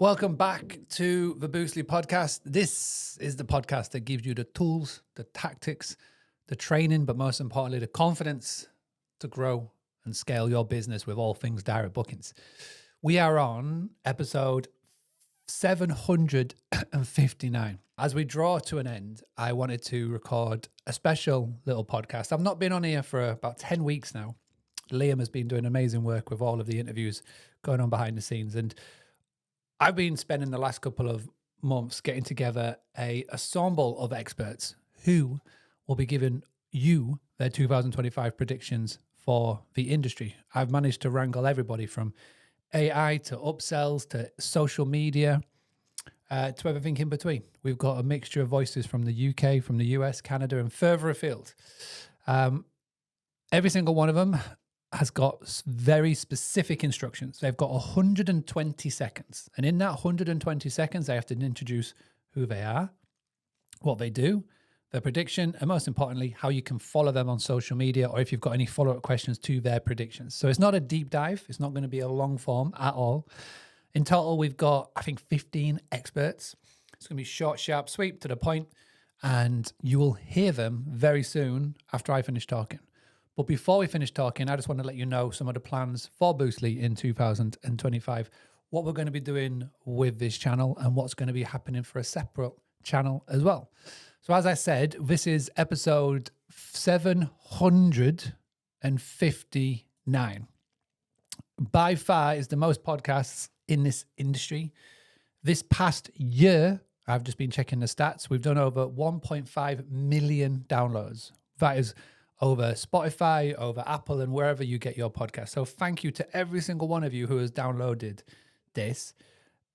Welcome back to the Boostly podcast. This is the podcast that gives you the tools, the tactics, the training, but most importantly, the confidence to grow and scale your business with all things direct bookings. We are on episode 759. As we draw to an end, I wanted to record a special little podcast. I've not been on here for about 10 weeks now. Liam has been doing amazing work with all of the interviews going on behind the scenes. And I've been spending the last couple of months getting together a ensemble of experts who will be giving you their 2025 predictions for the industry. I've managed to wrangle everybody from AI to upsells to social media to everything in between. We've got a mixture of voices from the UK, from the US, Canada, and further afield. Every single one of them has got very specific instructions. They've got 120 seconds. And in that 120 seconds, they have to introduce who they are, what they do, their prediction, and most importantly, how you can follow them on social media or if you've got any follow-up questions to their predictions. So it's not a deep dive. It's not going to be a long form at all. In total, we've got, I think, 15 experts. It's going to be short, sharp, sweet, to the point, and you will hear them very soon after I finish talking. But before we finish talking, I just want to let you know some of the plans for Boostly in 2025, what we're going to be doing with this channel and what's going to be happening for a separate channel as well. So as I said, this is episode 759. By far is the most podcasts in this industry. This past year, I've just been checking the stats. We've done over 1.5 million downloads. That is over Spotify, over Apple, and wherever you get your podcast. So thank you to every single one of you who has downloaded this.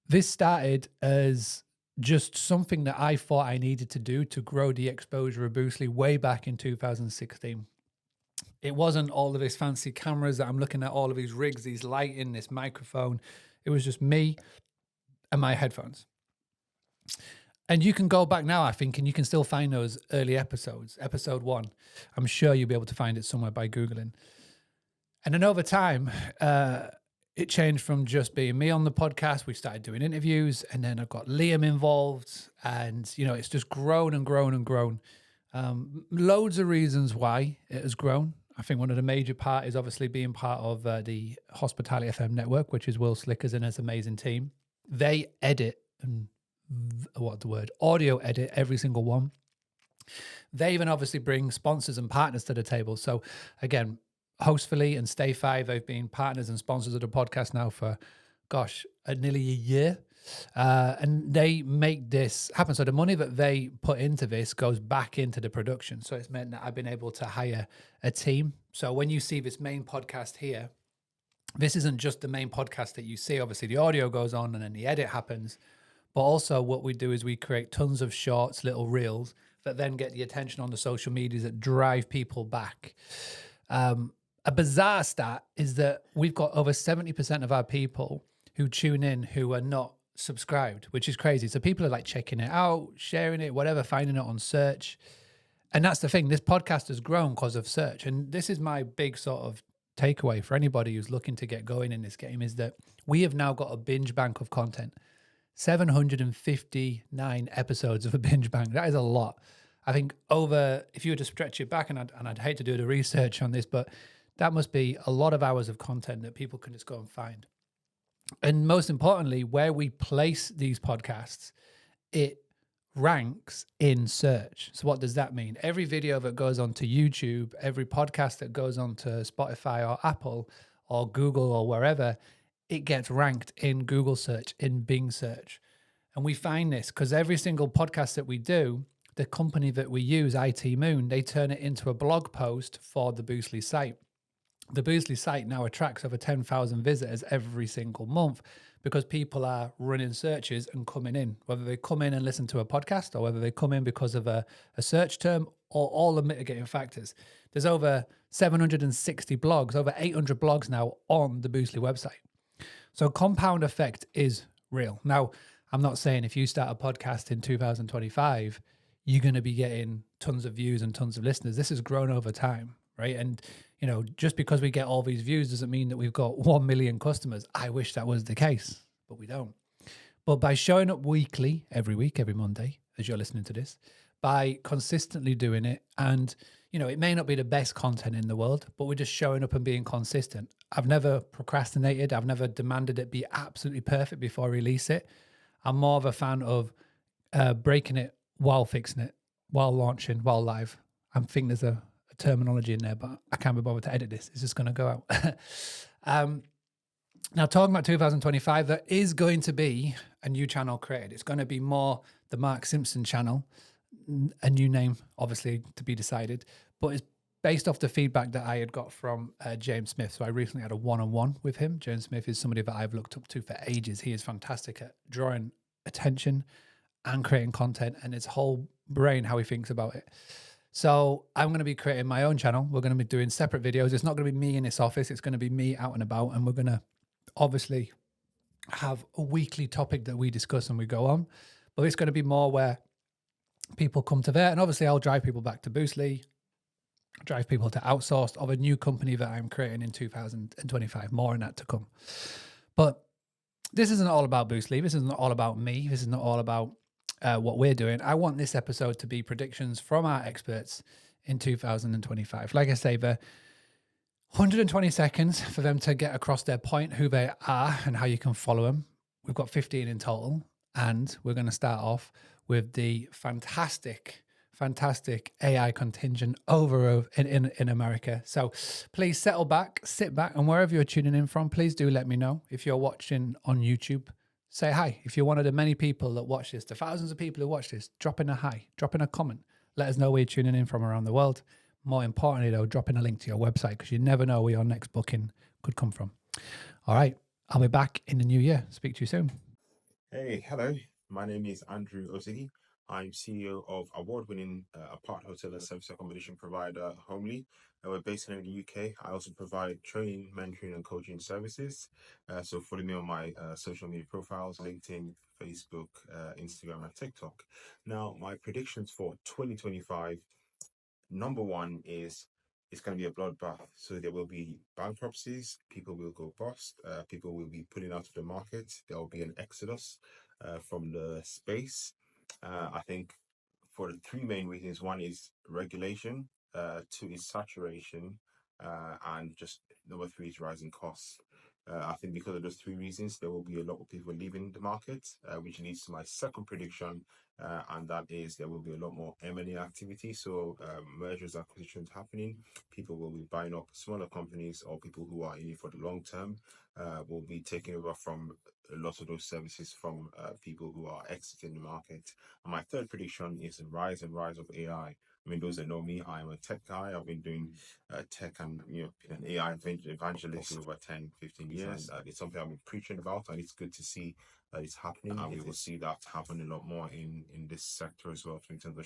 This started as just something that I thought I needed to do to grow the exposure of Boostly way back in 2016. It wasn't all of these fancy cameras that I'm looking at, all of these rigs, these lighting, this microphone. It was just me and my headphones. And you can go back now, I think, and you can still find those early episodes. Episode 1, I'm sure you'll be able to find it somewhere by Googling. And then over time, it changed from just being me on the podcast. We started doing interviews, and then I've got Liam involved, and it's just grown and grown and grown. Loads of reasons why it has grown. I think one of the major part is obviously being part of the Hospitality FM network, which is Will Slickers and his amazing team. They edit and audio edit every single one. They even obviously bring sponsors and partners to the table. So again, Hostfully and Stay5, they've been partners and sponsors of the podcast now for, nearly a year. And they make this happen. So the money that they put into this goes back into the production. So it's meant that I've been able to hire a team. So when you see this main podcast here, this isn't just the main podcast that you see. Obviously the audio goes on and then the edit happens. But also what we do is we create tons of shorts, little reels that then get the attention on the social medias that drive people back. A bizarre stat is that we've got over 70% of our people who tune in who are not subscribed, which is crazy. So people are like checking it out, sharing it, whatever, finding it on search. And that's the thing. This podcast has grown because of search. And this is my big sort of takeaway for anybody who's looking to get going in this game is that we have now got a binge bank of content. 759 episodes of a binge bank. That is a lot. I think if you were to stretch it back, and I'd hate to do the research on this, but that must be a lot of hours of content that people can just go and find. And most importantly, where we place these podcasts, it ranks in search. So what does that mean? Every video that goes onto YouTube, every podcast that goes onto Spotify or Apple or Google or wherever, it gets ranked in Google search, in Bing search. And we find this because every single podcast that we do, the company that we use, IT Moon, they turn it into a blog post for the Boostly site. The Boostly site now attracts over 10,000 visitors every single month because people are running searches and coming in, whether they come in and listen to a podcast or whether they come in because of a search term or all the mitigating factors. There's over 760 blogs, over 800 blogs now on the Boostly website. So compound effect is real. Now, I'm not saying if you start a podcast in 2025, you're going to be getting tons of views and tons of listeners. This has grown over time, right? And, just because we get all these views doesn't mean that we've got 1 million customers. I wish that was the case, but we don't. But by showing up weekly, every week, every Monday, as you're listening to this, by consistently doing it, and it may not be the best content in the world, but we're just showing up and being consistent. I've never procrastinated. I've never demanded it be absolutely perfect before I release it. I'm more of a fan of breaking it while fixing it, while launching, while live. I think there's a terminology in there, but I can't be bothered to edit this. It's just going to go out. Now, talking about 2025, there is going to be a new channel created. It's going to be more the Mark Simpson channel, a new name, obviously, to be decided, but it's based off the feedback that I had got from James Smith. So I recently had a one-on-one with him. James Smith is somebody that I've looked up to for ages. He is fantastic at drawing attention and creating content, and his whole brain, how he thinks about it. So I'm going to be creating my own channel. We're going to be doing separate videos. It's not going to be me in this office. It's going to be me out and about, and we're going to obviously have a weekly topic that we discuss and we go on, but it's going to be more where people come to there. And obviously I'll drive people back to Boostly, drive people to Outsourced of a new company that I'm creating in 2025, more on that to come. But this isn't all about Boostly. This isn't all about me. This is not all about what we're doing. I want this episode to be predictions from our experts in 2025. Like I say, the 120 seconds for them to get across their point, who they are and how you can follow them. We've got 15 in total, and we're going to start off with the fantastic AI contingent over in America. So please settle back, sit back, and wherever you're tuning in from, please do let me know. If you're watching on YouTube, say hi. If you're one of the many people that watch this, the thousands of people who watch this, drop in a hi, drop in a comment. Let us know where you're tuning in from around the world. More importantly, though, drop in a link to your website, because you never know where your next booking could come from. All right. I'll be back in the new year. Speak to you soon. Hey, hello. My name is Andrew Ozigi. I'm CEO of award-winning apart hotel and service accommodation provider Homely. We're based here in the UK. I also provide training, mentoring, and coaching services. So follow me on my social media profiles, LinkedIn, Facebook, Instagram, and TikTok. Now, my predictions for 2025. Number one is it's going to be a bloodbath. So there will be bankruptcies, people will go bust, people will be pulling out of the market. There will be an exodus from the space. I think for the three main reasons: one is regulation, two is saturation, and just number three is rising costs. I think because of those three reasons, there will be a lot of people leaving the market, which leads to my second prediction, and that is there will be a lot more M&A activity. So mergers, acquisitions happening. People will be buying up smaller companies, or people who are in it for the long term will be taking over from a lot of those services from people who are exiting the market. And my third prediction is the rise of AI. I mean, those that know me, I'm a tech guy. I've been doing tech and been an AI evangelist for over 10, 15 years. It's something I've been preaching about, and it's good to see that it's happening. And we will see that happen a lot more in this sector as well, in terms of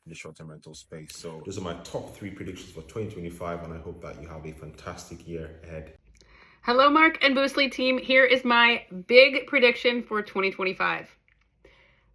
the short-term rental space. So those are my top three predictions for 2025, and I hope that you have a fantastic year ahead. Hello, Mark and Boostly team. Here is my big prediction for 2025.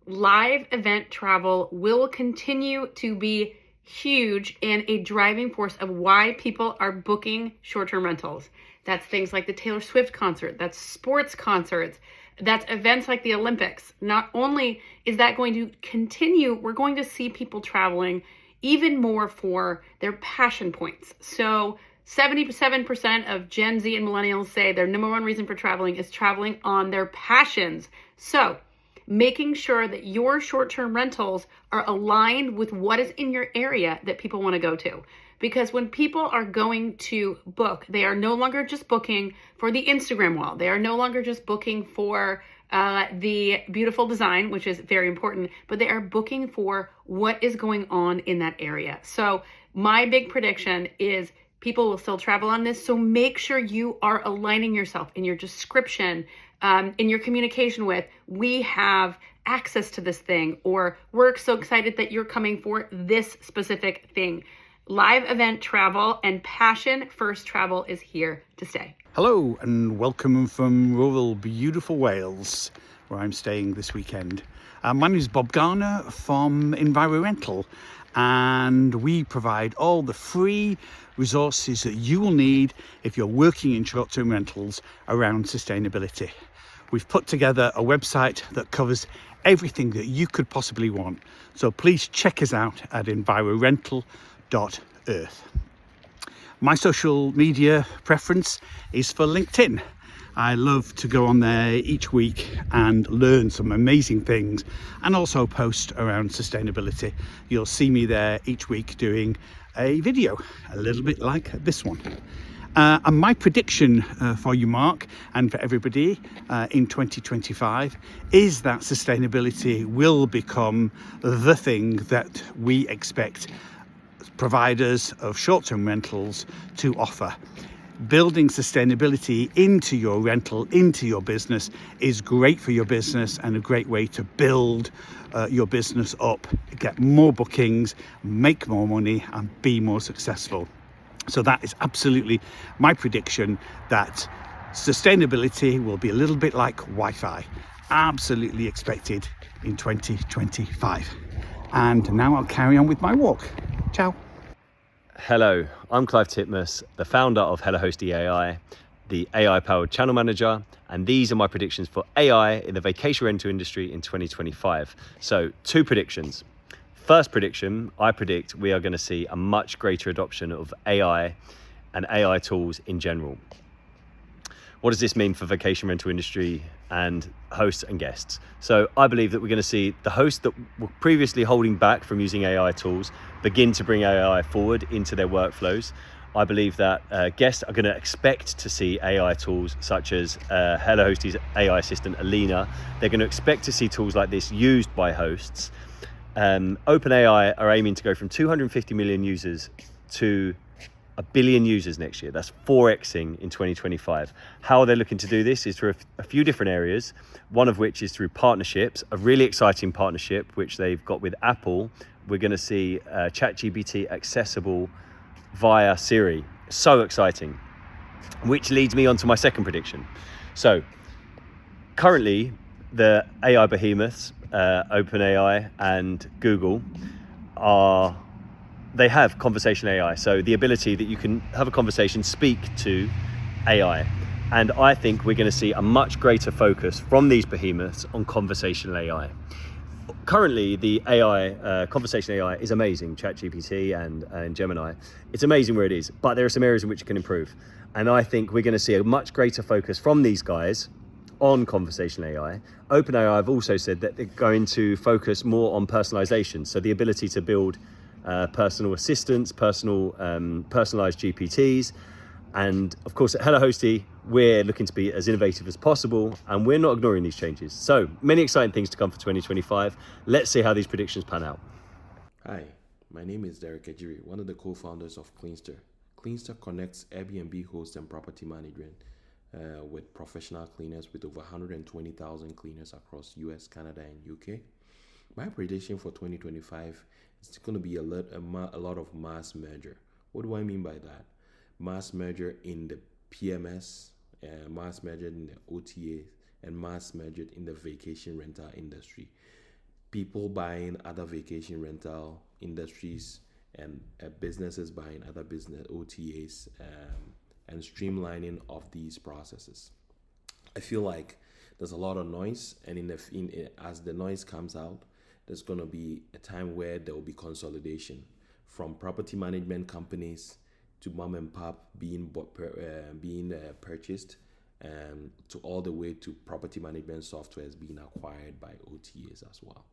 Live event travel will continue to be huge and a driving force of why people are booking short-term rentals. That's things like the Taylor Swift concert, that's sports concerts, that's events like the Olympics. Not only is that going to continue, we're going to see people traveling even more for their passion points. So 77% of Gen Z and millennials say their number one reason for traveling is traveling on their passions. So making sure that your short-term rentals are aligned with what is in your area that people want to go to. Because when people are going to book, they are no longer just booking for the Instagram wall. They are no longer just booking for the beautiful design, which is very important, but they are booking for what is going on in that area. So my big prediction is people will still travel on this. So make sure you are aligning yourself in your description, in your communication with, we have access to this thing, or we're so excited that you're coming for this specific thing. Live event travel and passion first travel is here to stay. Hello and welcome from rural beautiful Wales, where I'm staying this weekend. My name is Bob Garner from Environmental, and we provide all the free resources that you will need if you're working in short-term rentals around sustainability. We've put together a website that covers everything that you could possibly want. So please check us out at envirorental.earth. My social media preference is for LinkedIn. I love to go on there each week and learn some amazing things and also post around sustainability. You'll see me there each week doing a video, a little bit like this one. And my prediction for you, Mark, and for everybody in 2025 is that sustainability will become the thing that we expect providers of short-term rentals to offer. Building sustainability into your rental, into your business is great for your business and a great way to build your business up, get more bookings, make more money and be more successful. So that is absolutely my prediction, that sustainability will be a little bit like Wi-Fi, absolutely expected in 2025. And now I'll carry on with my walk. Ciao. Hello, I'm Clive Titmus, the founder of HelloHosty AI, the AI-powered channel manager, and these are my predictions for AI in the vacation rental industry in 2025. So, 2 predictions. First prediction, I predict we are going to see a much greater adoption of AI and AI tools in general. What does this mean for vacation rental industry and hosts and guests? So I believe that we're going to see the hosts that were previously holding back from using AI tools begin to bring AI forward into their workflows. I believe that guests are going to expect to see AI tools such as HelloHosty's AI assistant, Alina. They're going to expect to see tools like this used by hosts. OpenAI are aiming to go from 250 million users to 1 billion users next year. That's 4xing in 2025. How they're looking to do this is through a few different areas, one of which is through partnerships, a really exciting partnership which they've got with Apple. We're going to see ChatGPT accessible via Siri. So exciting. Which leads me on to my second prediction. So currently the AI behemoths, OpenAI and Google, they have conversational AI. So the ability that you can have a conversation, speak to AI. And I think we're going to see a much greater focus from these behemoths on conversational AI. Currently, the AI, conversational AI is amazing, ChatGPT and Gemini. It's amazing where it is, but there are some areas in which it can improve. And I think we're going to see a much greater focus from these guys on conversational AI. OpenAI have also said that they're going to focus more on personalization. So the ability to build personal assistants, personalized GPTs. And of course at HelloHosty, we're looking to be as innovative as possible and we're not ignoring these changes. So many exciting things to come for 2025. Let's see how these predictions pan out. Hi, my name is Derek Ejiri, one of the co-founders of Cleanster. Cleanster connects Airbnb hosts and property management with professional cleaners with over 120,000 cleaners across US, Canada, and UK. My prediction for 2025 is going to be a lot of mass merger. What do I mean by that? Mass merger in the PMS, mass merger in the OTA, and mass merger in the vacation rental industry. People buying other vacation rental industries and businesses buying other business OTAs and streamlining of these processes. I feel like there's a lot of noise, and as the noise comes out, there's going to be a time where there will be consolidation from property management companies to mom and pop being purchased, to all the way to property management softwares being acquired by OTAs as well.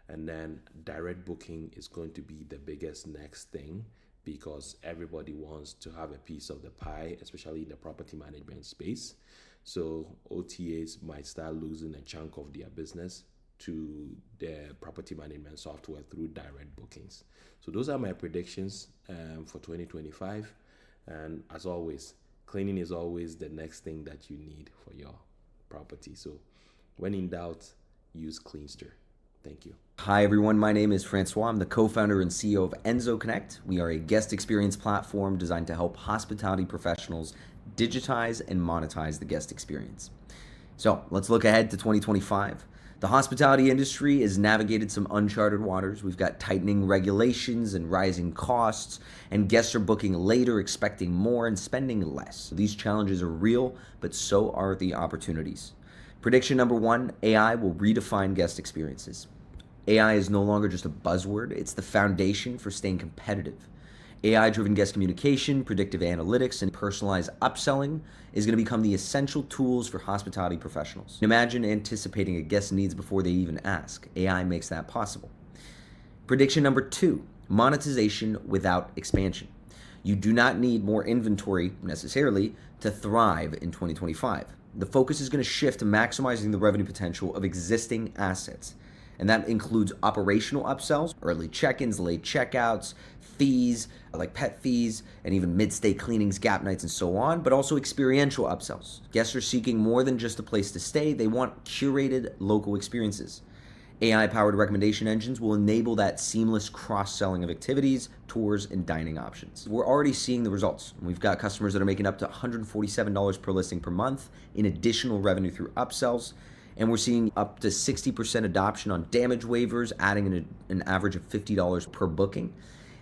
And then direct booking is going to be the biggest next thing, because everybody wants to have a piece of the pie, especially in the property management space. So OTAs might start losing a chunk of their business to the property management software through direct bookings. So those are my predictions for 2025. And as always, cleaning is always the next thing that you need for your property. So when in doubt, use Cleanster. Thank you. Hi everyone, my name is Francois. I'm the co-founder and CEO of Enzo Connect. We are a guest experience platform designed to help hospitality professionals digitize and monetize the guest experience. So let's look ahead to 2025. The hospitality industry has navigated some uncharted waters. We've got tightening regulations and rising costs, and guests are booking later, expecting more and spending less. These challenges are real, but so are the opportunities. Prediction number one, AI will redefine guest experiences. AI is no longer just a buzzword, it's the foundation for staying competitive. AI-driven guest communication, predictive analytics, and personalized upselling is going to become the essential tools for hospitality professionals. Imagine anticipating a guest's needs before they even ask. AI makes that possible. Prediction number two, monetization without expansion. You do not need more inventory necessarily to thrive in 2025. The focus is going to shift to maximizing the revenue potential of existing assets. And that includes operational upsells, early check-ins, late checkouts, fees, like pet fees, and even mid-stay cleanings, gap nights, and so on, but also experiential upsells. Guests are seeking more than just a place to stay. They want curated local experiences. AI-powered recommendation engines will enable that seamless cross-selling of activities, tours, and dining options. We're already seeing the results. We've got customers that are making up to $147 per listing per month in additional revenue through upsells. And we're seeing up to 60% adoption on damage waivers, adding an average of $50 per booking.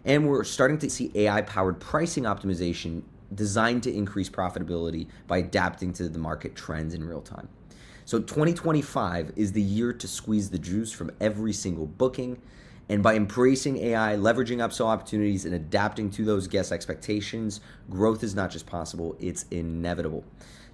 And we're starting to see AI-powered pricing optimization designed to increase profitability by adapting to the market trends in real time. So 2025 is the year to squeeze the juice from every single booking. And by embracing AI, leveraging upsell opportunities, and adapting to those guest expectations, growth is not just possible, it's inevitable.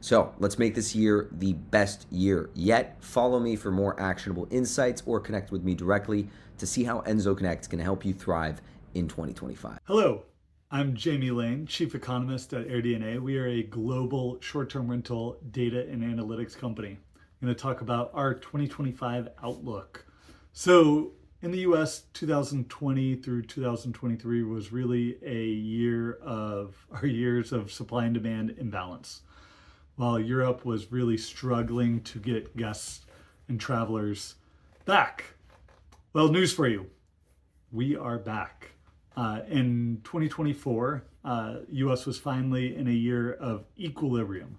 So let's make this year the best year yet. Follow me for more actionable insights or connect with me directly to see how Enzo Connect can help you thrive in 2025. Hello, I'm Jamie Lane, Chief Economist at AirDNA. We are a global short-term rental data and analytics company. I'm going to talk about our 2025 outlook. So in the US, 2020 through 2023 was really a year of our years of supply and demand imbalance. While Europe was really struggling to get guests and travelers back. Well, news for you. We are back. In 2024, US was finally in a year of equilibrium.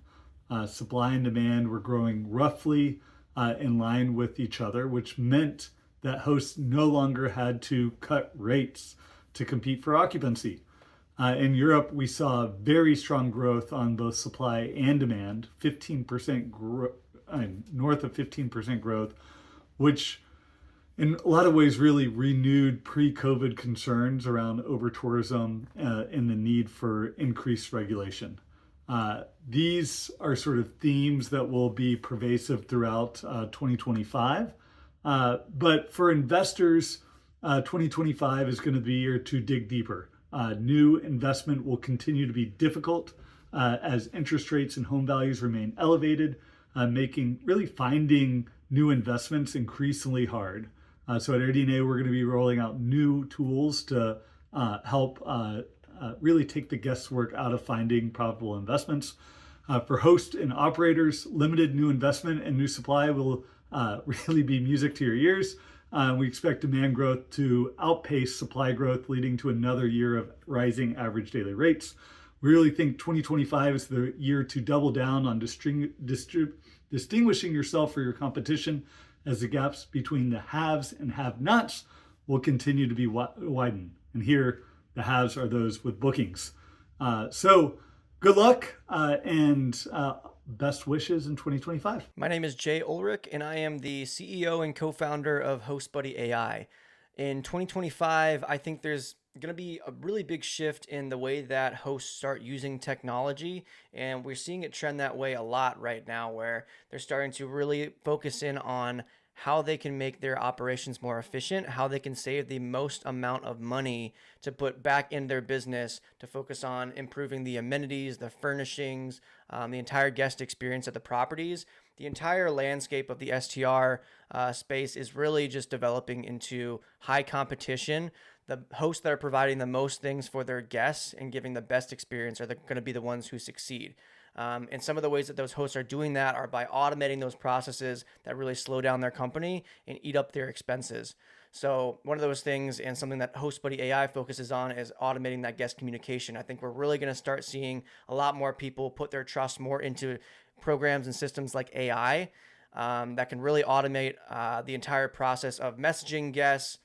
Supply and demand were growing roughly in line with each other, which meant that hosts no longer had to cut rates to compete for occupancy. In Europe, we saw very strong growth on both supply and demand, 15% north of 15% growth, which in a lot of ways really renewed pre-COVID concerns around over-tourism and the need for increased regulation. These are sort of themes that will be pervasive throughout 2025. But for investors, 2025 is going to be a year to dig deeper. New investment will continue to be difficult as interest rates and home values remain elevated, making really finding new investments increasingly hard. So at AirDNA, we're going to be rolling out new tools to help really take the guesswork out of finding profitable investments. For hosts and operators, limited new investment and new supply will really be music to your ears. We expect demand growth to outpace supply growth, leading to another year of rising average daily rates. We really think 2025 is the year to double down on distinguishing yourself for your competition, as the gaps between the haves and have-nots will continue to be widened. And here, the haves are those with bookings. So good luck and best wishes in 2025. My name is Jay Ulrich, and I am the CEO and co-founder of HostBuddy AI. In 2025, I think there's going to be a really big shift in the way that hosts start using technology, and we're seeing it trend that way a lot right now, where they're starting to really focus in on how they can make their operations more efficient, how they can save the most amount of money to put back in their business to focus on improving the amenities, the furnishings, the entire guest experience at the properties. The entire landscape of the STR space is really just developing into high competition. The hosts that are providing the most things for their guests and giving the best experience are going to be the ones who succeed. And some of the ways that those hosts are doing that are by automating those processes that really slow down their company and eat up their expenses. So one of those things, and something that HostBuddy AI focuses on, is automating that guest communication. I think we're really going to start seeing a lot more people put their trust more into programs and systems like AI that can really automate the entire process of messaging guests,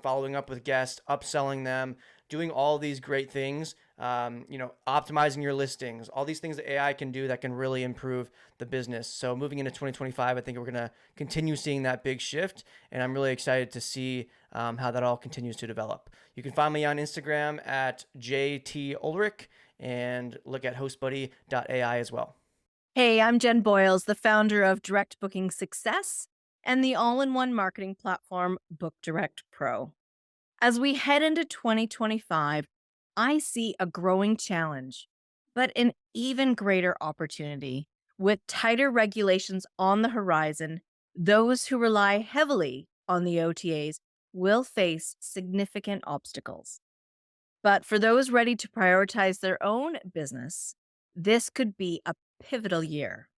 following up with guests, upselling them, doing all these great things optimizing your listings, all these things that AI can do that can really improve the business. So moving into 2025, I think we're going to continue seeing that big shift, and I'm really excited to see how that all continues to develop. You can find me on Instagram at JT Ulrich and look at hostbuddy.ai as well. Hey, I'm Jen Boyles, the founder of Direct Booking Success and the all-in-one marketing platform Book Direct Pro. As we head into 2025, I see a growing challenge, but an even greater opportunity. With tighter regulations on the horizon, those who rely heavily on the OTAs will face significant obstacles. But for those ready to prioritize their own business, this could be a pivotal year.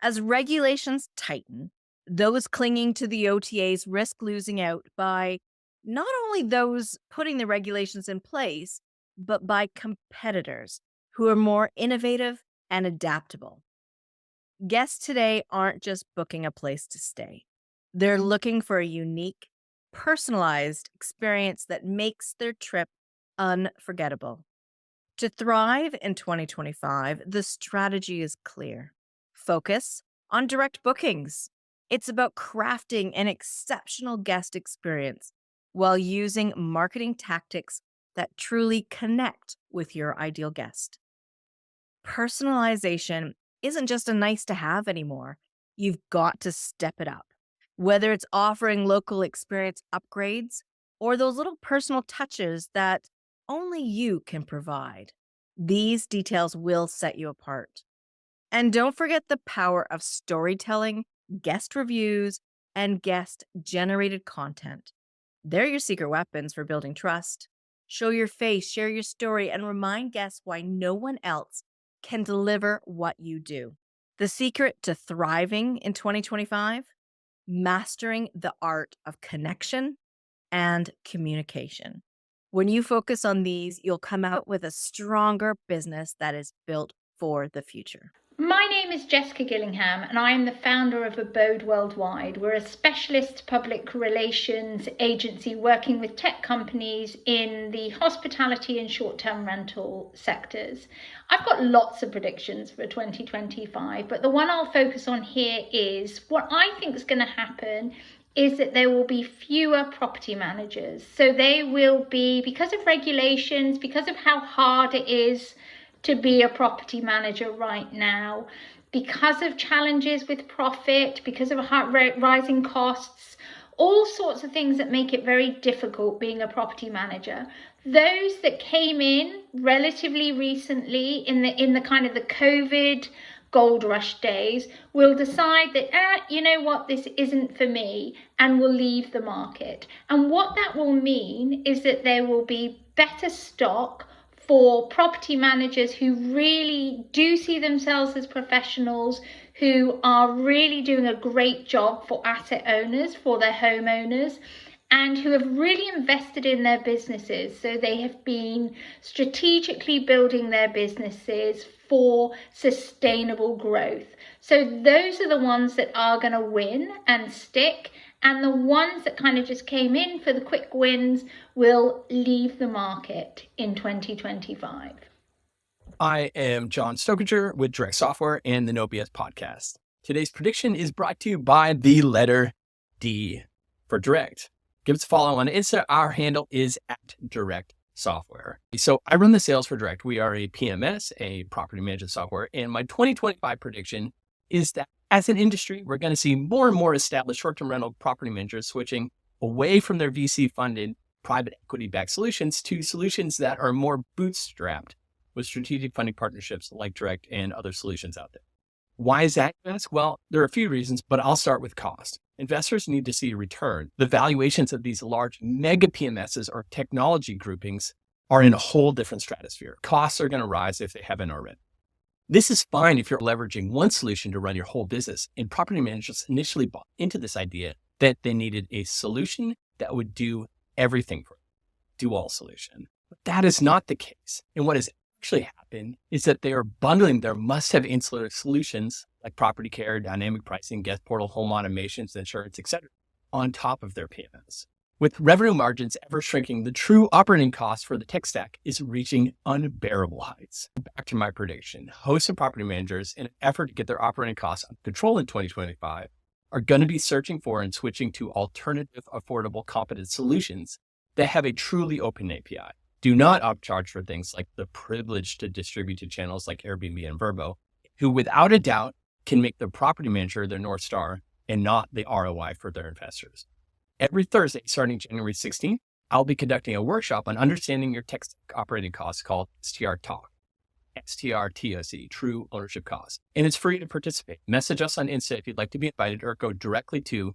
As regulations tighten, those clinging to the OTAs risk losing out by not only those putting the regulations in place, but by competitors who are more innovative and adaptable. Guests today aren't just booking a place to stay. They're looking for a unique, personalized experience that makes their trip unforgettable. To thrive in 2025, the strategy is clear. Focus on direct bookings. It's about crafting an exceptional guest experience while using marketing tactics that truly connect with your ideal guest. Personalization isn't just a nice to have anymore. You've got to step it up. Whether it's offering local experience upgrades or those little personal touches that only you can provide, these details will set you apart. And don't forget the power of storytelling, guest reviews, and guest-generated content. They're your secret weapons for building trust. Show your face, share your story, and remind guests why no one else can deliver what you do. The secret to thriving in 2025? Mastering the art of connection and communication. When you focus on these, you'll come out with a stronger business that is built for the future. My name is Jessica Gillingham and I am the founder of Abode Worldwide. We're a specialist public relations agency working with tech companies in the hospitality and short-term rental sectors. I've got lots of predictions for 2025, but the one I'll focus on here is what I think is going to happen is that there will be fewer property managers. So they will be, because of regulations, because of how hard it is to be a property manager right now, because of challenges with profit, because of rising costs, all sorts of things that make it very difficult being a property manager. Those that came in relatively recently in the kind of the COVID gold rush days will decide that, you know what, this isn't for me, and will leave the market. And what that will mean is that there will be better stock for property managers who really do see themselves as professionals, who are really doing a great job for asset owners, for their homeowners, and who have really invested in their businesses. So they have been strategically building their businesses for sustainable growth. So those are the ones that are going to win and stick. And the ones that kind of just came in for the quick wins will leave the market in 2025. I am John Stokinger with Direct Software and the No BS podcast. Today's prediction is brought to you by the letter D for Direct. Give us a follow on Insta. Our handle is @Direct Software. So I run the sales for Direct. We are a PMS, a property management software, and my 2025 prediction is that as an industry, we're going to see more and more established short-term rental property managers switching away from their VC-funded private equity-backed solutions to solutions that are more bootstrapped with strategic funding partnerships like Direct and other solutions out there. Why is that, you ask? Well, there are a few reasons, but I'll start with cost. Investors need to see a return. The valuations of these large mega PMSs or technology groupings are in a whole different stratosphere. Costs are going to rise if they haven't already. This is fine if you're leveraging one solution to run your whole business. And property managers initially bought into this idea that they needed a solution that would do everything for them, do all solution. But that is not the case. And what has actually happened is that they are bundling their must-have ancillary solutions like property care, dynamic pricing, guest portal, home automations, insurance, etc., on top of their PMS. With revenue margins ever shrinking, the true operating cost for the tech stack is reaching unbearable heights. Back to my prediction, hosts and property managers, in an effort to get their operating costs under control in 2025, are going to be searching for and switching to alternative, affordable, competent solutions that have a truly open API. Do not upcharge for things like the privilege to distribute to channels like Airbnb and Vrbo, who without a doubt can make the property manager their North Star and not the ROI for their investors. Every Thursday, starting January 16th, I'll be conducting a workshop on understanding your tech stack operating costs called STR Talk, STR-TOC, True Ownership Cost. And it's free to participate. Message us on Insta if you'd like to be invited, or go directly to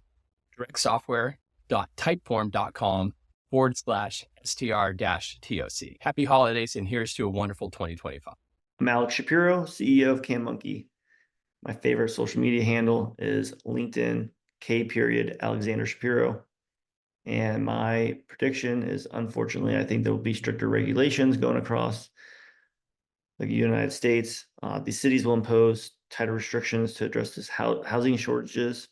directsoftware.typeform.com/STR-TOC. Happy holidays, and here's to a wonderful 2025. I'm Alex Shapiro, CEO of CanMonkey. My favorite social media handle is LinkedIn, Alexander Shapiro. And my prediction is, unfortunately, I think there will be stricter regulations going across the United States. These cities will impose tighter restrictions to address this housing shortages.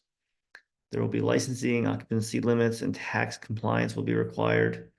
There will be licensing, occupancy limits, and tax compliance will be required.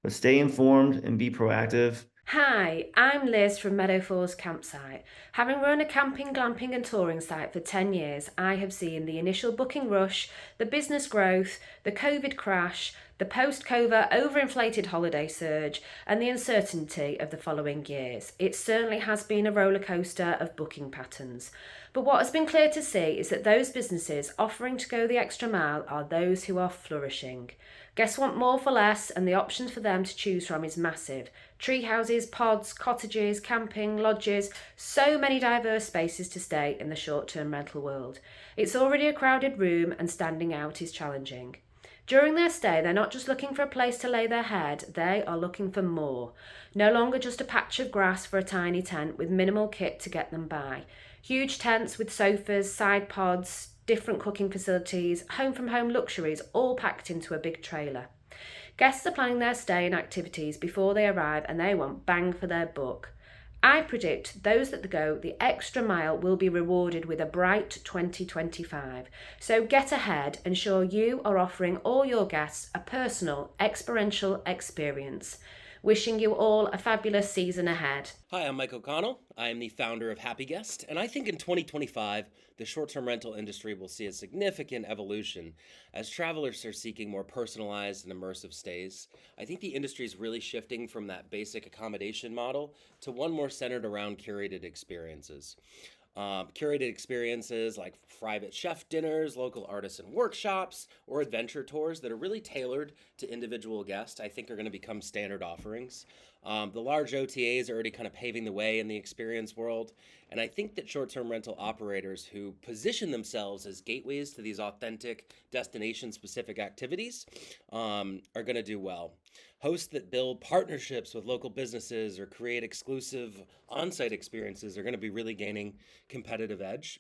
But stay informed and be proactive. Hi, I'm Liz from Meadow Falls Campsite. Having run a camping, glamping and touring site for 10 years, I have seen the initial booking rush, the business growth, the COVID crash, the post-COVID overinflated holiday surge, and the uncertainty of the following years. It certainly has been a roller coaster of booking patterns. But what has been clear to see is that those businesses offering to go the extra mile are those who are flourishing. Guests want more for less, and the options for them to choose from is massive. Tree houses, pods, cottages, camping, lodges, so many diverse spaces to stay in the short-term rental world. It's already a crowded room, and standing out is challenging. During their stay, they're not just looking for a place to lay their head, they are looking for more. No longer just a patch of grass for a tiny tent with minimal kit to get them by. Huge tents with sofas, side pods, different cooking facilities, home-from-home luxuries, all packed into a big trailer. Guests are planning their stay and activities before they arrive, and they want bang for their buck. I predict those that go the extra mile will be rewarded with a bright 2025. So get ahead, ensure you are offering all your guests a personal, experiential experience. Wishing you all a fabulous season ahead. Hi, I'm Mike O'Connell. I am the founder of Happy Guest, and I think in 2025, the short-term rental industry will see a significant evolution as travelers are seeking more personalized and immersive stays. I think the industry is really shifting from that basic accommodation model to one more centered around curated experiences. Curated experiences like private chef dinners, local artisan workshops, or adventure tours that are really tailored to individual guests, I think are going to become standard offerings. The large OTAs are already kind of paving the way in the experience world, and I think that short-term rental operators who position themselves as gateways to these authentic destination-specific activities are going to do well. Hosts that build partnerships with local businesses or create exclusive on-site experiences are going to be really gaining competitive edge,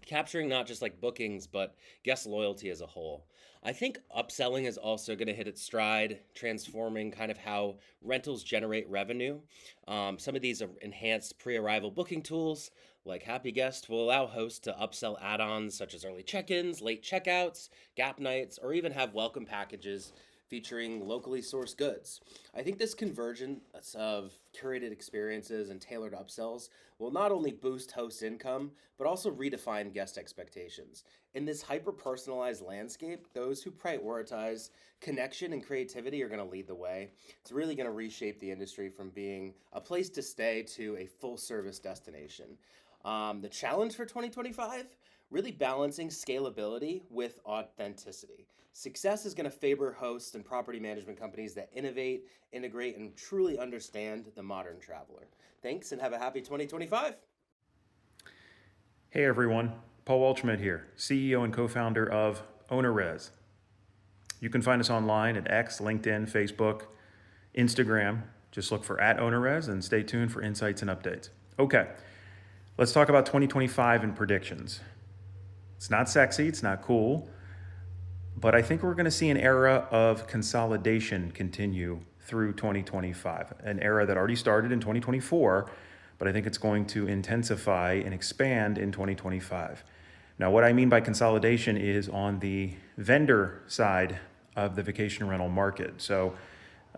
capturing not just like bookings, but guest loyalty as a whole. I think upselling is also going to hit its stride, transforming kind of how rentals generate revenue. Some of these are enhanced pre-arrival booking tools like Happy Guest will allow hosts to upsell add-ons such as early check-ins, late checkouts, gap nights, or even have welcome packages featuring locally sourced goods. I think this convergence of curated experiences and tailored upsells will not only boost host income, but also redefine guest expectations. In this hyper-personalized landscape, those who prioritize connection and creativity are going to lead the way. It's really going to reshape the industry from being a place to stay to a full-service destination. The challenge for 2025? Really balancing scalability with authenticity. Success is going to favor hosts and property management companies that innovate, integrate, and truly understand the modern traveler. Thanks, and have a happy 2025. Hey everyone, Paul Welchman here, CEO and co-founder of OwnerRez. You can find us online at X, LinkedIn, Facebook, Instagram. Just look for @OwnerRez and stay tuned for insights and updates. Okay, let's talk about 2025 and predictions. It's not sexy, it's not cool, but I think we're going to see an era of consolidation continue through 2025, an era that already started in 2024, but I think it's going to intensify and expand in 2025. Now, what I mean by consolidation is on the vendor side of the vacation rental market. So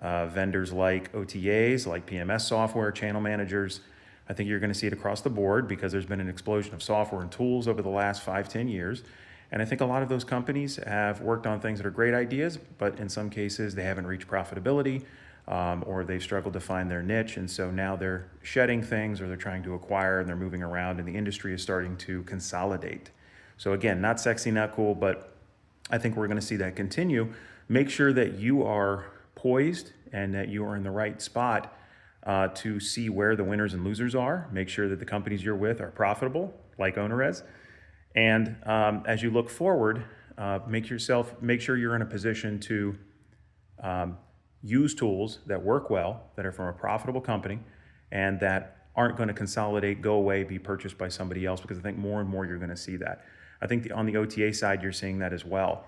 vendors like OTAs, like PMS software, channel managers, I think you're going to see it across the board because there's been an explosion of software and tools over the last 5-10 years. And I think a lot of those companies have worked on things that are great ideas, but in some cases they haven't reached profitability, or they've struggled to find their niche. And so now they're shedding things, or they're trying to acquire, and they're moving around, and the industry is starting to consolidate. So again, not sexy, not cool, but I think we're going to see that continue. Make sure that you are poised and that you are in the right spot to see where the winners and losers are. Make sure that the companies you're with are profitable, like OwnerRez. And as you look forward, make sure you're in a position to use tools that work well, that are from a profitable company, and that aren't going to consolidate, go away, be purchased by somebody else, because I think more and more you're going to see that. I think on the OTA side, you're seeing that as well.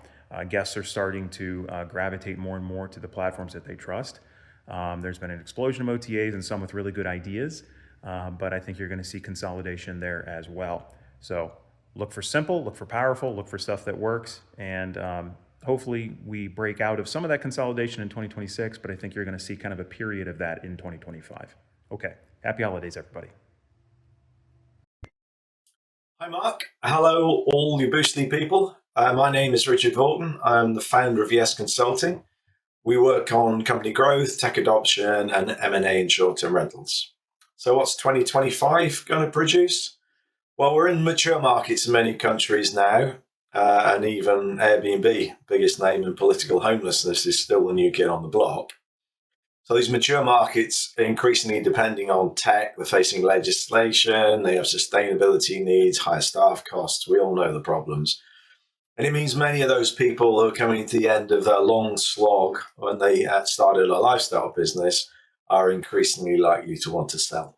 Guests are starting to gravitate more and more to the platforms that they trust. There's been an explosion of OTAs and some with really good ideas, but I think you're going to see consolidation there as well. So look for simple, look for powerful, look for stuff that works, and hopefully we break out of some of that consolidation in 2026, but I think you're going to see kind of a period of that in 2025. Okay, happy holidays, everybody. Hi, Mark. Hello, all you Boostly people. My name is Richard Vorton. I'm the founder of Yes Consulting. We work on company growth, tech adoption, and M&A in short-term rentals. So what's 2025 going to produce? Well, we're in mature markets in many countries now, and even Airbnb, biggest name in political homelessness, is still the new kid on the block. So these mature markets are increasingly depending on tech. They're facing legislation. They have sustainability needs, higher staff costs. We all know the problems. And it means many of those people who are coming to the end of their long slog when they started a lifestyle business are increasingly likely to want to sell.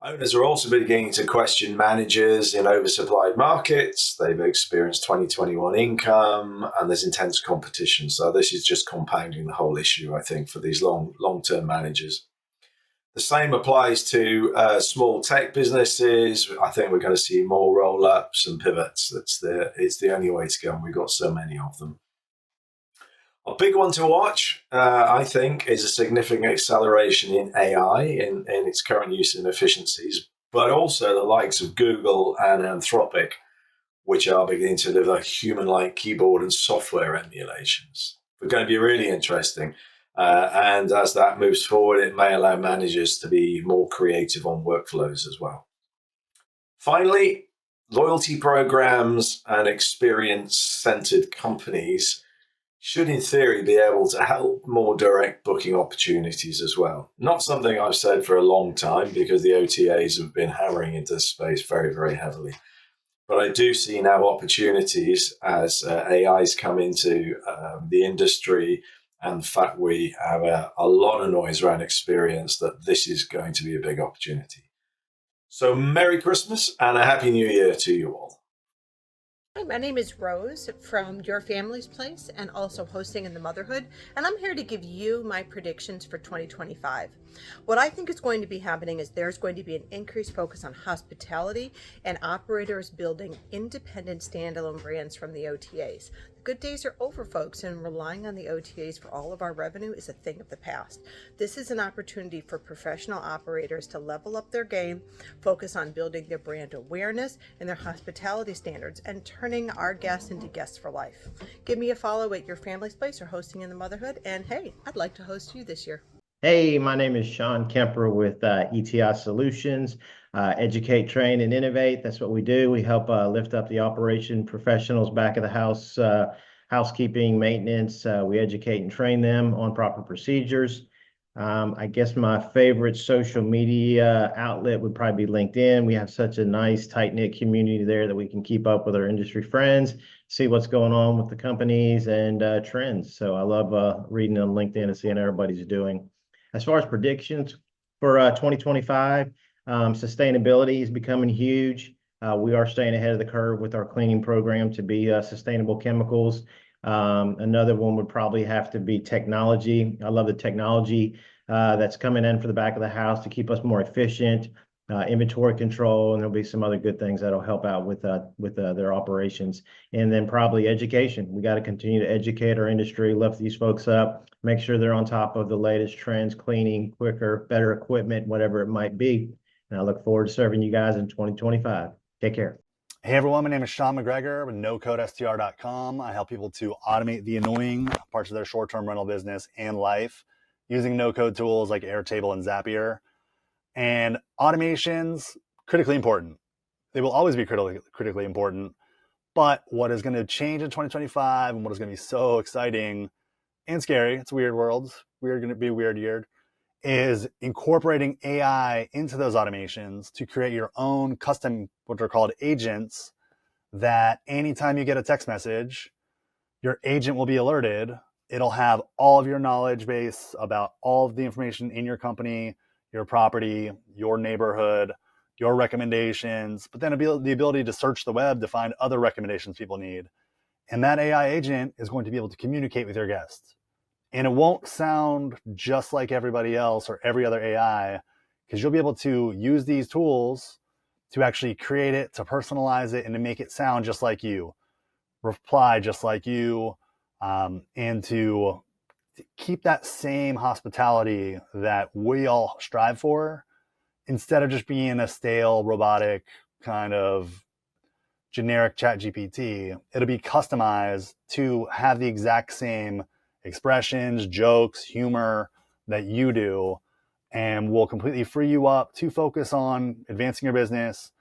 Owners are also beginning to question managers in oversupplied markets. They've experienced 2021 income, and there's intense competition. So this is just compounding the whole issue, I think, for these long-term managers. The same applies to small tech businesses. I think we're going to see more roll-ups and pivots. It's the only way to go, and we've got so many of them. A big one to watch, I think, is a significant acceleration in AI in its current use and efficiencies, but also the likes of Google and Anthropic, which are beginning to deliver human-like keyboard and software emulations. They're going to be really interesting. And as that moves forward, it may allow managers to be more creative on workflows as well. Finally, loyalty programs and experience-centered companies should, in theory, be able to help more direct booking opportunities as well. Not something I've said for a long time, because the OTAs have been hammering into this space very, very heavily. But I do see now opportunities as AIs come into the industry, and the fact we have a lot of noise around experience, that this is going to be a big opportunity. So Merry Christmas and a Happy New Year to you all. Hi, my name is Rose from Your Family's Place and also hosting in the Motherhood, and I'm here to give you my predictions for 2025. What I think is going to be happening is there's going to be an increased focus on hospitality and operators building independent standalone brands from the OTAs. The good days are over, folks, and relying on the OTAs for all of our revenue is a thing of the past. This is an opportunity for professional operators to level up their game, focus on building their brand awareness and their hospitality standards, and turning our guests into guests for life. Give me a follow at Your Family's Place or hosting in the Motherhood, and hey, I'd like to host you this year. Hey, my name is Sean Kemper with ETI Solutions. Educate, train, and innovate. That's what we do. We help lift up the operation professionals back of the house, housekeeping, maintenance. We educate and train them on proper procedures. I guess my favorite social media outlet would probably be LinkedIn. We have such a nice, tight-knit community there that we can keep up with our industry friends, see what's going on with the companies and trends. So I love reading on LinkedIn and seeing everybody's doing. As far as predictions for 2025, sustainability is becoming huge. We are staying ahead of the curve with our cleaning program to be sustainable chemicals. Another one would probably have to be technology. I love the technology that's coming in for the back of the house to keep us more efficient. inventory control, and there'll be some other good things that'll help out with their operations. And then probably education. We got to continue to educate our industry, lift these folks up, make sure they're on top of the latest trends, cleaning, quicker, better equipment, whatever it might be. And I look forward to serving you guys in 2025. Take care. Hey everyone, my name is Sean McGregor with NoCodeSTR.com. I help people to automate the annoying parts of their short-term rental business and life using no-code tools like Airtable and Zapier. And automation's critically important. They will always be critically important. But what is going to change in 2025 and what is going to be so exciting and scary, it's a weird world, going to be a weird year, is incorporating AI into those automations to create your own custom, what are called agents, that anytime you get a text message, your agent will be alerted. It'll have all of your knowledge base about all of the information in your company, your property, your neighborhood, your recommendations, but then the ability to search the web to find other recommendations people need. And that AI agent is going to be able to communicate with your guests. And it won't sound just like everybody else or every other AI, because you'll be able to use these tools to actually create it, to personalize it, and to make it sound just like you, reply just like you, and to keep that same hospitality that we all strive for, instead of just being a stale, robotic kind of generic chat GPT. It'll be customized to have the exact same expressions, jokes, humor that you do, and will completely free you up to focus on advancing your business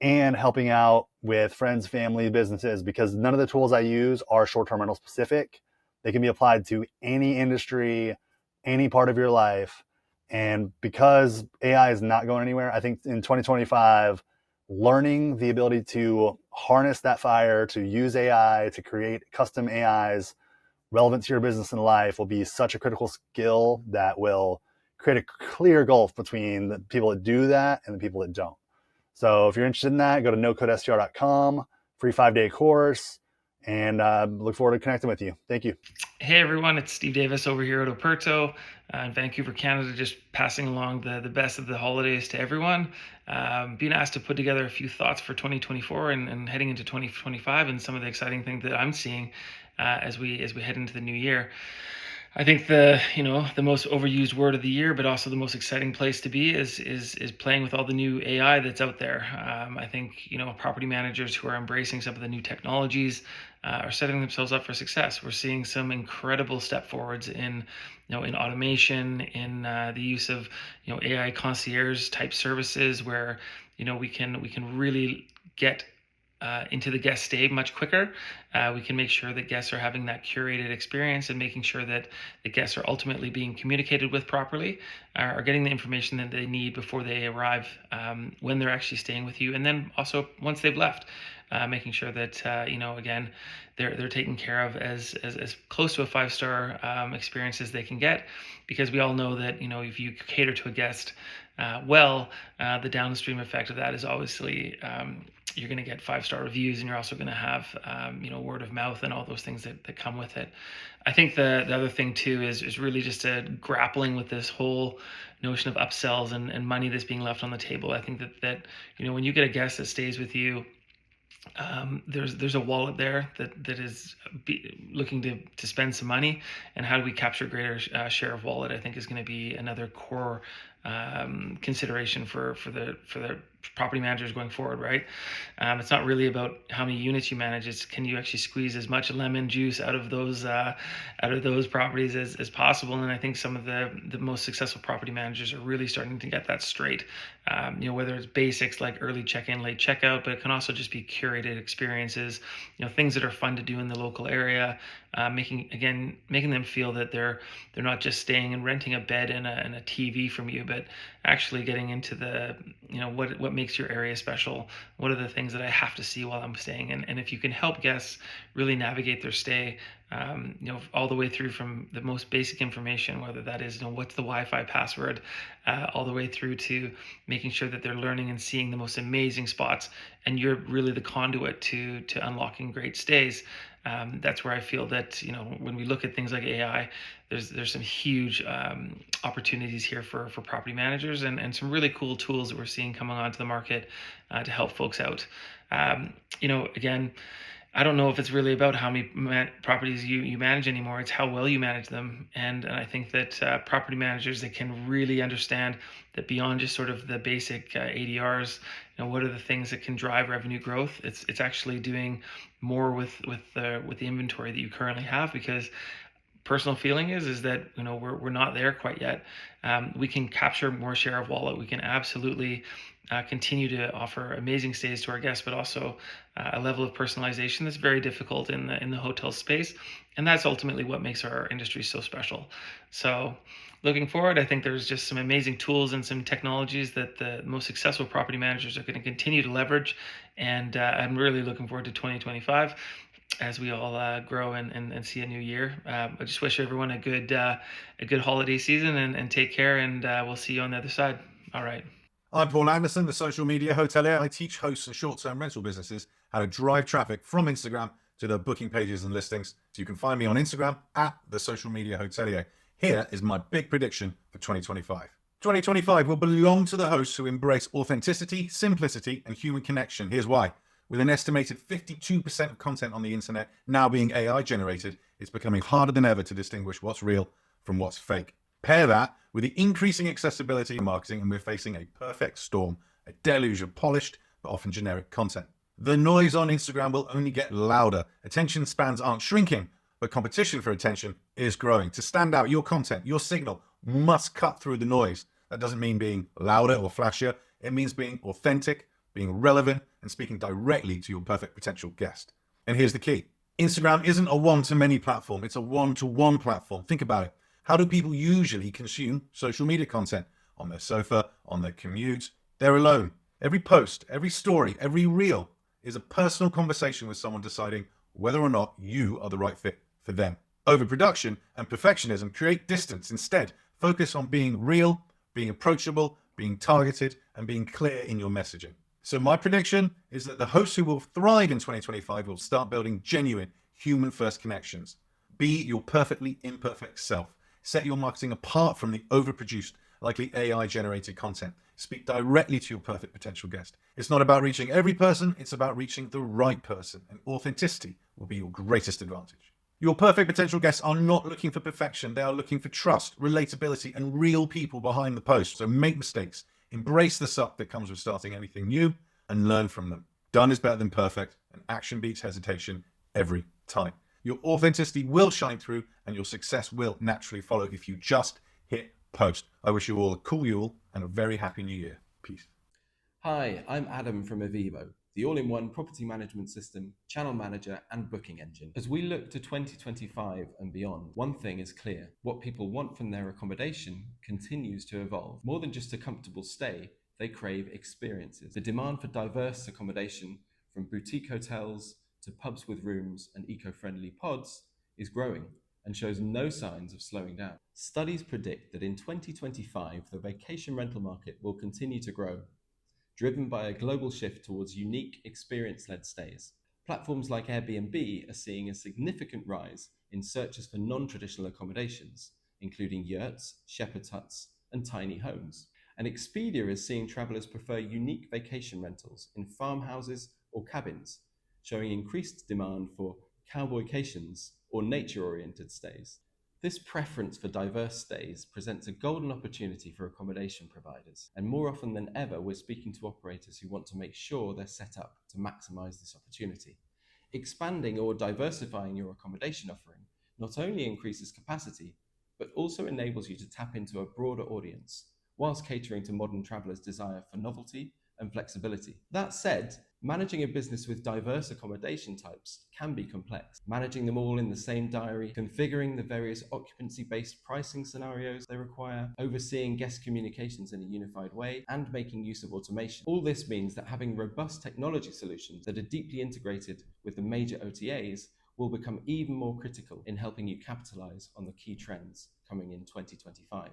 and helping out with friends, family, businesses, because none of the tools I use are short-term rental specific. They can be applied to any industry, any part of your life. And because AI is not going anywhere, I think in 2025, learning the ability to harness that fire, to use AI, to create custom AIs relevant to your business and life will be such a critical skill that will create a clear gulf between the people that do that and the people that don't. So if you're interested in that, go to NoCodeSTR.com, free 5-day course, and look forward to connecting with you. Thank you. Hey everyone, it's Steve Davis over here at Oporto in Vancouver, Canada, just passing along the best of the holidays to everyone. Being asked to put together a few thoughts for 2024 and heading into 2025 and some of the exciting things that I'm seeing as we head into the new year. I think the most overused word of the year, but also the most exciting place to be is playing with all the new AI that's out there. I think property managers who are embracing some of the new technologies are setting themselves up for success. We're seeing some incredible step forwards in automation, in the use of AI concierge type services, where we can really get into the guest stay much quicker. We can make sure that guests are having that curated experience and making sure that the guests are ultimately being communicated with properly, are getting the information that they need before they arrive, when they're actually staying with you, and then also once they've left, making sure that again they're taken care of as close to a 5-star experience as they can get, because we all know that if you cater to a guest the downstream effect of that is obviously you're going to get 5-star reviews, and you're also going to have word of mouth and all those things that come with it. I think the other thing too is really just grappling with this whole notion of upsells and money that's being left on the table. I think that when you get a guest that stays with you, there's a wallet there that is looking to spend some money, and how do we capture greater share of wallet, I think is going to be another core consideration for the property managers going forward, right? It's not really about how many units you manage, it's can you actually squeeze as much lemon juice out of those properties as possible. And I think some of the most successful property managers are really starting to get that straight, whether it's basics like early check-in, late checkout, but it can also just be curated experiences, things that are fun to do in the local area, making them feel that they're not just staying and renting a bed and a TV from you, but actually getting into the what makes your area special. What are the things that I have to see while I'm staying? And if you can help guests really navigate their stay, all the way through from the most basic information, whether that is what's the Wi-Fi password, all the way through to making sure that they're learning and seeing the most amazing spots, and you're really the conduit to unlocking great stays. That's where I feel that, when we look at things like AI, there's some huge opportunities here for property managers, and some really cool tools that we're seeing coming onto the market to help folks out. Again, I don't know if it's really about how many properties you manage anymore. It's how well you manage them. And I think that property managers, they can really understand that beyond just sort of the basic ADRs, what are the things that can drive revenue growth? It's actually doing more with the inventory that you currently have, because personal feeling is that we're not there quite yet. We can capture more share of wallet. We can absolutely continue to offer amazing stays to our guests, but also a level of personalization that's very difficult in the hotel space, and that's ultimately what makes our industry so special. So, looking forward, I think there's just some amazing tools and some technologies that the most successful property managers are going to continue to leverage, and I'm really looking forward to 2025 as we all grow and see a new year. I just wish everyone a good holiday season, and take care, and we'll see you on the other side. All right. I'm Paul Anderson, the social media hotelier. I teach hosts of short-term rental businesses how to drive traffic from Instagram to their booking pages and listings. So you can find me on Instagram at the social media hotelier. Here is my big prediction for 2025. 2025 will belong to the hosts who embrace authenticity, simplicity, and human connection. Here's why. With an estimated 52% of content on the internet now being AI generated, it's becoming harder than ever to distinguish what's real from what's fake. Pair that with the increasing accessibility of marketing, and we're facing a perfect storm, a deluge of polished but often generic content. The noise on Instagram will only get louder. Attention spans aren't shrinking, but competition for attention is growing. To stand out, your content, your signal must cut through the noise. That doesn't mean being louder or flashier. It means being authentic, being relevant, and speaking directly to your perfect potential guest. And here's the key. Instagram isn't a one-to-many platform. It's a one-to-one platform. Think about it. How do people usually consume social media content? On their sofa, on their commute. They're alone. Every post, every story, every reel is a personal conversation with someone deciding whether or not you are the right fit for them. Overproduction and perfectionism create distance. Instead, focus on being real, being approachable, being targeted, and being clear in your messaging. So my prediction is that the hosts who will thrive in 2025 will start building genuine human-first connections. Be your perfectly imperfect self. Set your marketing apart from the overproduced, likely AI-generated content. Speak directly to your perfect potential guest. It's not about reaching every person, it's about reaching the right person, and authenticity will be your greatest advantage. Your perfect potential guests are not looking for perfection. They are looking for trust, relatability, and real people behind the post. So make mistakes. Embrace the suck that comes with starting anything new and learn from them. Done is better than perfect, and action beats hesitation every time. Your authenticity will shine through, and your success will naturally follow if you just hit post. I wish you all a cool Yule and a very happy new year. Peace. Hi, I'm Adam from Avivo, the all-in-one property management system, channel manager, and booking engine. As we look to 2025 and beyond, one thing is clear. What people want from their accommodation continues to evolve. More than just a comfortable stay, they crave experiences. The demand for diverse accommodation, from boutique hotels to pubs with rooms and eco-friendly pods, is growing and shows no signs of slowing down. Studies predict that in 2025, the vacation rental market will continue to grow, driven by a global shift towards unique experience-led stays. Platforms like Airbnb are seeing a significant rise in searches for non-traditional accommodations, including yurts, shepherd's huts, and tiny homes. And Expedia is seeing travelers prefer unique vacation rentals in farmhouses or cabins, showing increased demand for cowboycations or nature-oriented stays. This preference for diverse stays presents a golden opportunity for accommodation providers, and more often than ever, we're speaking to operators who want to make sure they're set up to maximize this opportunity. Expanding or diversifying your accommodation offering not only increases capacity, but also enables you to tap into a broader audience, whilst catering to modern travelers' desire for novelty and flexibility. That said, managing a business with diverse accommodation types can be complex. Managing them all in the same diary, configuring the various occupancy-based pricing scenarios they require, overseeing guest communications in a unified way, and making use of automation. All this means that having robust technology solutions that are deeply integrated with the major OTAs will become even more critical in helping you capitalize on the key trends coming in 2025.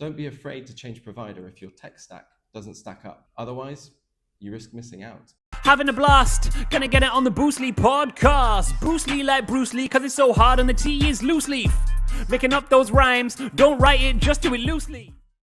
Don't be afraid to change provider if your tech stack doesn't stack up. Otherwise, you risk missing out. Having a blast, gonna get it on the Bruce Lee podcast. Bruce Lee like Bruce Lee, cause it's so hard and the T is loose leaf. Making up those rhymes, don't write it, just do it loosely.